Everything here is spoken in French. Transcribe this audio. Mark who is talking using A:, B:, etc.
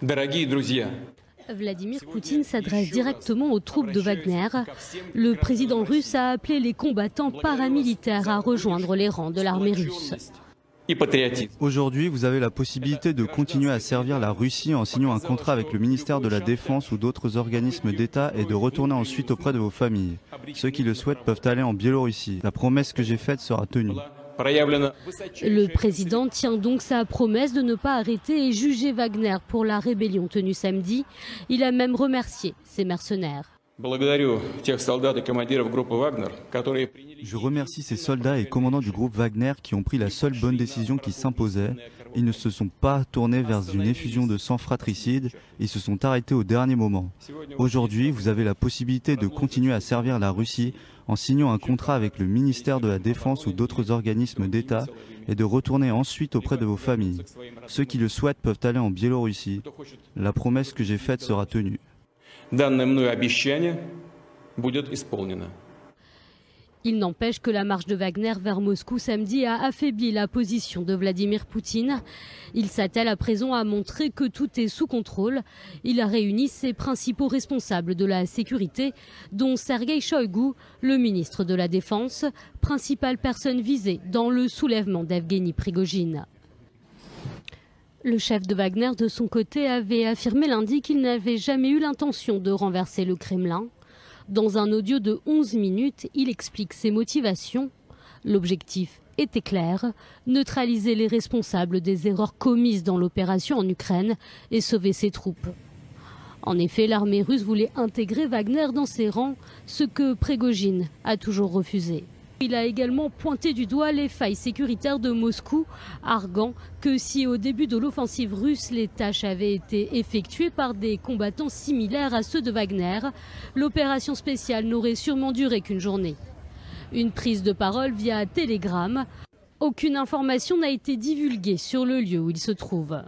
A: Дорогие друзья,
B: Vladimir Poutine s'adresse directement aux troupes de Wagner. Le président russe a appelé les combattants paramilitaires à rejoindre les rangs de l'armée russe.
A: и патриотизм.
C: Aujourd'hui, vous avez la possibilité de continuer à servir la Russie en signant un contrat avec le ministère de la Défense ou d'autres organismes d'État et de retourner ensuite auprès de vos familles. Ceux qui le souhaitent peuvent aller en Biélorussie. La promesse que j'ai faite sera tenue.
B: Le président tient donc sa promesse de ne pas arrêter et juger Wagner pour la rébellion tenue samedi. Il a même remercié ses mercenaires.
A: Благодарю тех солдат и командиров группы Вагнер, которые приняли...
C: Je remercie ces soldats et commandants du groupe Wagner qui ont pris la seule bonne décision qui s'imposait. Ils ne se sont pas tournés vers une effusion de sang fratricide, ils se sont arrêtés au dernier moment. Aujourd'hui, vous avez la possibilité de continuer à servir la Russie en signant un contrat avec le ministère de la Défense ou d'autres organismes d'État et de retourner ensuite auprès de vos familles. Ceux qui le souhaitent peuvent aller en Biélorussie. La promesse que j'ai faite sera tenue.
A: Данное мною обещание будет исполнено.
B: Il n'empêche que la marche de Wagner vers Moscou samedi a affaibli la position de Vladimir Poutine. Il s'attelle à présent à montrer que tout est sous contrôle. Il a réuni ses principaux responsables de la sécurité, dont Sergueï Shoïgu, le ministre de la Défense, principale personne visée dans le soulèvement d'Evgueni Prigojine. Le chef de Wagner, de son côté, avait affirmé lundi qu'il n'avait jamais eu l'intention de renverser le Kremlin. Dans un audio de 11 minutes, il explique ses motivations. L'objectif était clair, neutraliser les responsables des erreurs commises dans l'opération en Ukraine et sauver ses troupes. En effet, l'armée russe voulait intégrer Wagner dans ses rangs, ce que Prigojine a toujours refusé. Il a également pointé du doigt les failles sécuritaires de Moscou, arguant que si au début de l'offensive russe, les tâches avaient été effectuées par des combattants similaires à ceux de Wagner, l'opération spéciale n'aurait sûrement duré qu'une journée. Une prise de parole via Telegram. Aucune information n'a été divulguée sur le lieu où il se trouve.